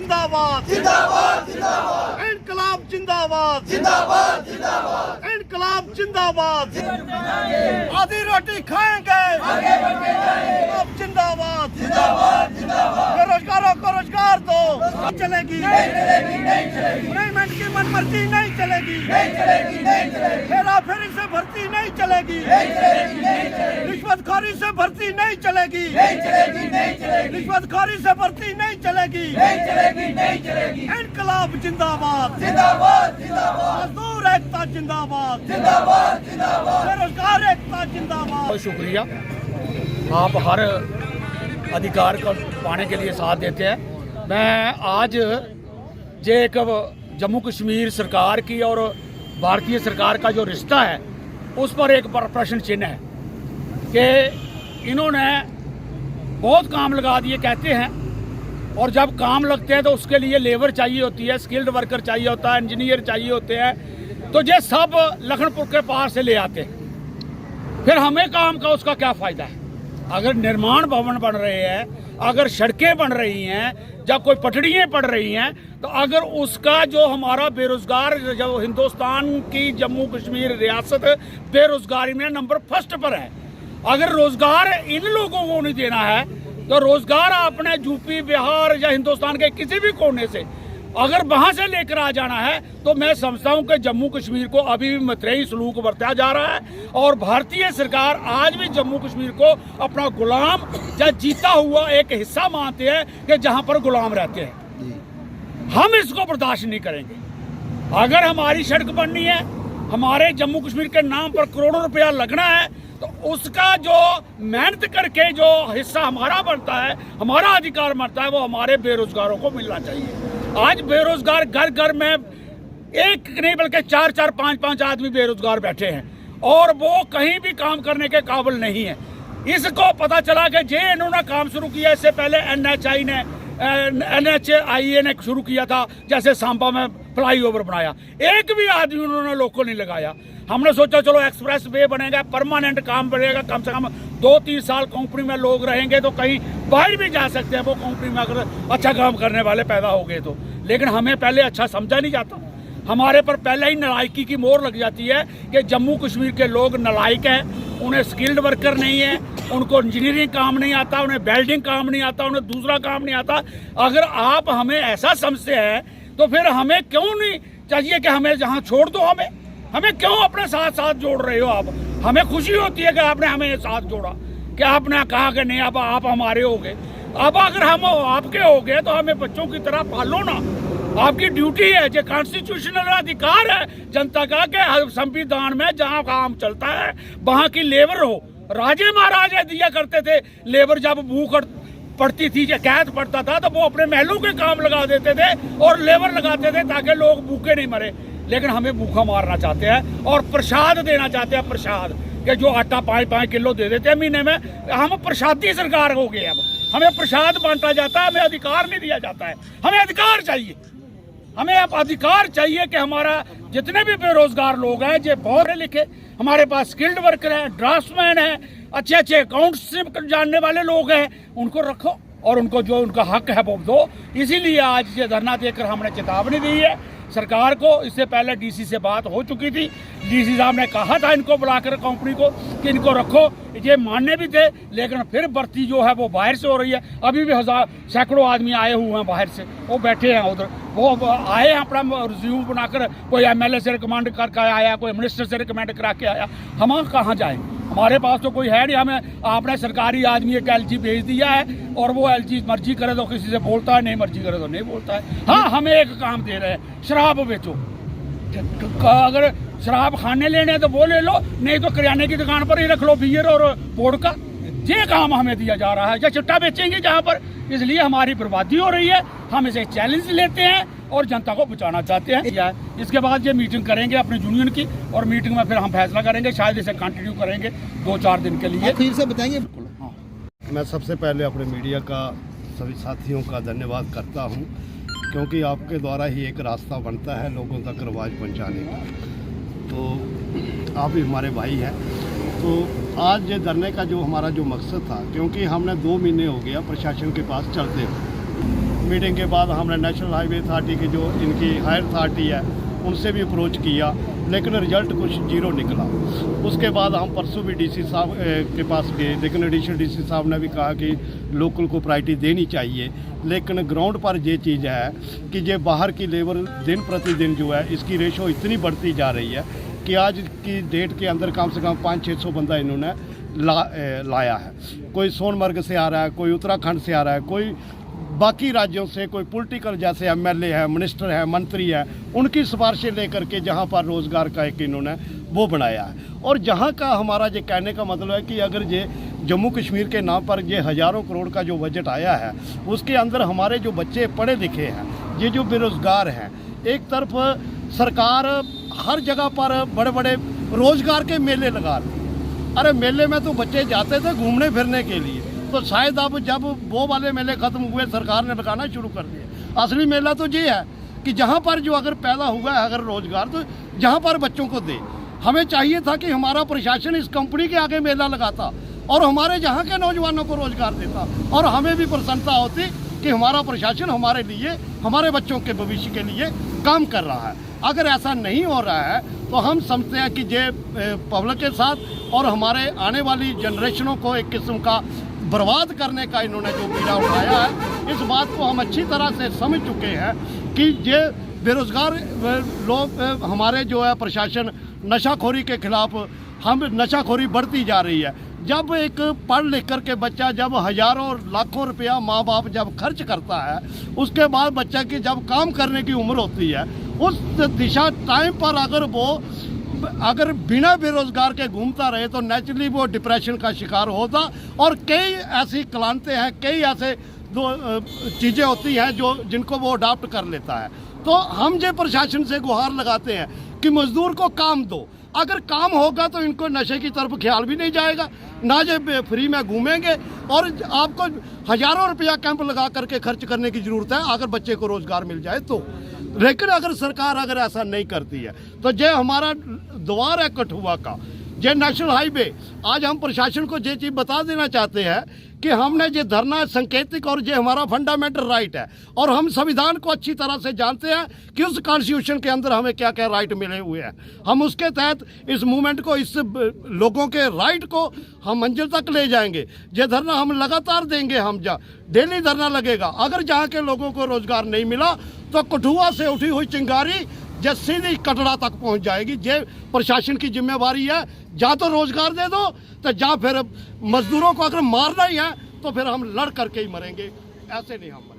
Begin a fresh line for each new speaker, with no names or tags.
जिंदाबाद
जिंदाबाद जिंदाबाद
इनकलाब जिंदाबाद
जिंदाबाद जिंदाबाद
इनकलाब जिंदाबाद आधी रोटी खाएंगे
आगे बढ़ते जाएंगे
इनकलाब जिंदाबाद
जिंदाबाद जिंदाबाद
बेरोजगारों को रोजगार दो चलेगी
नहीं चलेगी नहीं चलेगी
मैनेजमेंट की मनमर्जी नहीं चलेगी
नहीं चलेगी नहीं चलेगी
हेरा फेरी से भर्ती नहीं चलेगी
नहीं चलेगी नहीं चलेगी
रिश्वतखोरी से भर्ती नहीं चलेगी
नहीं चलेगी नहीं चलेगी
रिश्वतखोरी से भर्ती नहीं चलेगी
नहीं चलेगी नहीं चलेगी
इनकलाब जिंदाबाद
जिंदाबाद जिंदाबाद
मजदूर एकता जिंदाबाद
जिंदाबाद जिंदाबाद
बेरोजगार एकता जिंदाबाद।
बहुत शुक्रिया, आप हर अधिकार को पाने के लिए साथ देते हैं। मैं आज जे एक जम्मू कश्मीर सरकार की और भारतीय सरकार का जो रिश्ता है उस पर एक प्रश्न चिन्ह है कि इन्होंने बहुत काम लगा दिए कहते हैं, और जब काम लगते हैं तो उसके लिए लेबर चाहिए होती है, स्किल्ड वर्कर चाहिए होता है, इंजीनियर चाहिए होते हैं, तो ये सब लखनपुर के पार से ले आते हैं। फिर हमें काम का उसका क्या फ़ायदा है? अगर निर्माण भवन बन रहे हैं, अगर सड़कें बन रही हैं, जब कोई पटड़ियाँ पड़ रही हैं, तो अगर उसका जो हमारा बेरोजगार, जो हिंदुस्तान की जम्मू कश्मीर रियासत बेरोजगारी में नंबर फर्स्ट पर है, अगर रोजगार इन लोगों को नहीं देना है तो रोजगार आपने यूपी, बिहार या हिंदुस्तान के किसी भी कोने से अगर वहां से लेकर आ जाना है, तो मैं समझता हूं कि जम्मू कश्मीर को अभी भी मतरेई सलूक बरता जा रहा है। और भारतीय सरकार आज भी जम्मू कश्मीर को अपना गुलाम या जीता हुआ एक हिस्सा मानते हैं कि जहां पर गुलाम रहते हैं। हम इसको बर्दाश्त नहीं करेंगे। अगर हमारी सड़क बननी है, हमारे जम्मू कश्मीर के नाम पर करोड़ों रुपया लगना है, तो उसका जो मेहनत करके जो हिस्सा हमारा बनता है, हमारा अधिकार बनता है, वो हमारे बेरोजगारों को मिलना चाहिए। आज बेरोजगार घर घर में एक नहीं बल्कि 4-4, 5-5 आदमी बेरोजगार बैठे हैं और वो कहीं भी काम करने के काबिल नहीं है। इसको पता चला कि जे इन्होंने काम शुरू किया, इससे पहले NHAIA ने शुरू किया था, जैसे सांबा में फ्लाईओवर बनाया, एक भी आदमी उन्होंने लोगों नहीं लगाया। हमने सोचा चलो एक्सप्रेस वे बनेगा, परमानेंट काम बनेगा, कम से कम 2-3 साल कंपनी में लोग रहेंगे तो कहीं बाहर भी जा सकते हैं वो कंपनी में, अगर अच्छा काम करने वाले पैदा हो गए तो। लेकिन हमें पहले अच्छा समझा नहीं जाता, हमारे पर पहले ही नालायकी की मोहर लग जाती है कि जम्मू कश्मीर के लोग नालायक हैं, उन्हें स्किल्ड वर्कर नहीं है, उनको इंजीनियरिंग काम नहीं आता, उन्हें वेल्डिंग काम नहीं आता, उन्हें दूसरा काम नहीं आता। अगर आप हमें ऐसा समझते हैं तो फिर हमें क्यों नहीं चाहिए कि हमें जहाँ छोड़ दो, हमें क्यों अपने साथ साथ जोड़ रहे हो आप? हमें खुशी होती है कि आपने हमें साथ जोड़ा, कि आपने कहा कि नहीं अब आप हमारे हो गए। अब अगर हम आपके हो गए तो हमें बच्चों की तरह पालो ना, आपकी ड्यूटी है, जो कॉन्स्टिट्यूशनल अधिकार है जनता का कि संविधान में जहाँ काम चलता है वहाँ की लेबर हो। राजे महाराजे दिया करते थे लेबर, जब भूख पड़ती थी, या कैद पड़ता था, तो वो अपने महलों के काम लगा देते थे और लेबर लगाते थे ताकि लोग भूखे नहीं मरे। लेकिन हमें भूखा मारना चाहते हैं और प्रसाद देना चाहते हैं, प्रसाद कि जो आटा 5-5 किलो दे देते हैं महीने में। हम प्रसादी सरकार हो गए, अब हमें प्रसाद बांटा जाता है, हमें अधिकार नहीं दिया जाता है। हमें अधिकार चाहिए, हमें अब अधिकार चाहिए कि हमारा जितने भी बेरोजगार लोग हैं, जो बहुत लिखे, हमारे पास स्किल्ड वर्कर हैं, ड्राफ्ट्समैन हैं, अच्छे अकाउंट्स जानने वाले लोग हैं, उनको रखो और उनको जो उनका हक है वो दो। इसीलिए आज ये धरना देकर हमने चेतावनी दी है सरकार को। इससे पहले डीसी से बात हो चुकी थी, डीसी साहब ने कहा था इनको बुलाकर कंपनी को कि इनको रखो, ये मानने भी थे, लेकिन फिर भर्ती जो है वो बाहर से हो रही है। अभी भी सैकड़ों आदमी आए हुए हैं बाहर से, वो बैठे हैं उधर, वो आए हैं अपना रिज्यूम बनाकर, कोई MLA से रिकमेंड करके आया, कोई मिनिस्टर से रिकमेंड करा के आया। हम कहाँ जाएँ? हमारे पास तो कोई है नहीं। हमें आपने सरकारी आदमी एक LG भेज दिया है और वो LG मर्जी करे तो किसी से बोलता है, नहीं मर्जी करे तो नहीं बोलता है। हाँ, हमें एक काम दे रहे हैं, शराब बेचो, अगर शराब खाने लेने हैं तो वो ले लो, नहीं तो किराने की दुकान पर ही रख लो बियर और वोडका। ये काम हमें दिया जा रहा है, या चिट्टा बेचेंगे जहाँ पर। इसलिए हमारी बर्बादी हो रही है, हम इसे चैलेंज लेते हैं और जनता को बचाना चाहते हैं। इसके बाद ये मीटिंग करेंगे अपनी यूनियन की, और मीटिंग में फिर हम फैसला करेंगे, शायद इसे कंटिन्यू करेंगे 2-4 दिन के लिए।
फिर से बताएंगे।
हाँ,
मैं सबसे पहले अपने मीडिया का सभी साथियों का धन्यवाद करता हूं, क्योंकि आपके द्वारा ही एक रास्ता बनता है लोगों तक आवाज़ पहुंचाने का। तो आप भी हमारे भाई हैं। तो आज ये धरने का जो हमारा जो मकसद था, क्योंकि हमने 2 महीने हो गया प्रशासन के पास चलते हुए, मीटिंग के बाद हमने नेशनल हाईवे अथॉरिटी की जो इनकी हायर अथॉरिटी है उनसे भी अप्रोच किया, लेकिन रिजल्ट कुछ जीरो निकला। उसके बाद हम परसों भी डीसी साहब के पास गए, लेकिन एडिशनल डीसी साहब ने भी कहा कि लोकल को प्रायोरिटी देनी चाहिए। लेकिन ग्राउंड पर ये चीज़ है कि ये बाहर की लेबर दिन प्रतिदिन जो है इसकी रेशो इतनी बढ़ती जा रही है कि आज की डेट के अंदर कम से कम 500-600 बंदा इन्होंने लाया है। कोई सोनमर्ग से आ रहा है, कोई उत्तराखंड से आ रहा है, कोई बाकी राज्यों से, कोई पॉलिटिकल जैसे एमएलए है, मिनिस्टर है, मंत्री है, उनकी सिफारिशें लेकर के जहाँ पर रोज़गार का एक इन्होंने वो बनाया है। और जहाँ का हमारा ये कहने का मतलब है कि अगर ये जम्मू कश्मीर के नाम पर ये हज़ारों करोड़ का जो बजट आया है उसके अंदर हमारे जो बच्चे पढ़े लिखे हैं, ये जो बेरोज़गार हैं, एक तरफ सरकार हर जगह पर बड़े बड़े रोज़गार के मेले लगा रही है। अरे मेले में तो बच्चे जाते थे घूमने फिरने के लिए, तो शायद अब जब वो वाले मेले ख़त्म हुए सरकार ने लगाना शुरू कर दिया। असली मेला तो ये है कि जहाँ पर जो अगर पैदा हुआ है अगर रोज़गार, तो जहाँ पर बच्चों को दे। हमें चाहिए था कि हमारा प्रशासन इस कंपनी के आगे मेला लगाता और हमारे यहाँ के नौजवानों को रोज़गार देता, और हमें भी प्रसन्नता होती कि हमारा प्रशासन हमारे लिए, हमारे बच्चों के भविष्य के लिए काम कर रहा है। अगर ऐसा नहीं हो रहा है तो हम समझते हैं कि ये पब्लिक के साथ और हमारे आने वाली जनरेशनों को एक किस्म का बर्बाद करने का इन्होंने जो बीड़ा उठाया है, इस बात को हम अच्छी तरह से समझ चुके हैं कि ये बेरोज़गार लोग, हमारे जो है प्रशासन नशाखोरी के खिलाफ, हम नशाखोरी बढ़ती जा रही है। जब एक पढ़ लिख कर के बच्चा जब हज़ारों लाखों रुपया माँ बाप जब खर्च करता है, उसके बाद बच्चा की जब काम करने की उम्र होती है, उस दिशा टाइम पर अगर बिना बेरोज़गार के घूमता रहे तो नेचुरली वो डिप्रेशन का शिकार होता। और कई ऐसी क्लांते हैं, कई ऐसे चीज़ें होती हैं जो जिनको वो अडॉप्ट कर लेता है। तो हम ये प्रशासन से गुहार लगाते हैं कि मजदूर को काम दो। अगर काम होगा तो इनको नशे की तरफ ख्याल भी नहीं जाएगा, ना ये फ्री में घूमेंगे। और आपको हज़ारों रुपया कैंप लगा करके खर्च करने की ज़रूरत है अगर बच्चे को रोज़गार मिल जाए तो। लेकिन अगर सरकार अगर ऐसा नहीं करती है तो ये हमारा द्वार है कठुआ का, ये नेशनल हाईवे। आज हम प्रशासन को ये चीज़ बता देना चाहते हैं कि हमने ये धरना सांकेतिक और ये हमारा फंडामेंटल राइट है, और हम संविधान को अच्छी तरह से जानते हैं कि उस कॉन्स्टिट्यूशन के अंदर हमें क्या क्या राइट मिले हुए हैं। हम उसके तहत इस मूवमेंट को, इस लोगों के राइट को हम मंजिल तक ले जाएंगे। ये धरना हम लगातार देंगे, हम डेली धरना लगेगा। अगर जहाँ के लोगों को रोज़गार नहीं मिला तो कठुआ से उठी हुई चिंगारी जो सीधी कटरा तक पहुंच जाएगी। ये प्रशासन की जिम्मेवारी है, या तो रोज़गार दे दो, तो या फिर मजदूरों को अगर मारना ही है तो फिर हम लड़ करके ही मरेंगे, ऐसे नहीं हम मरेंगे।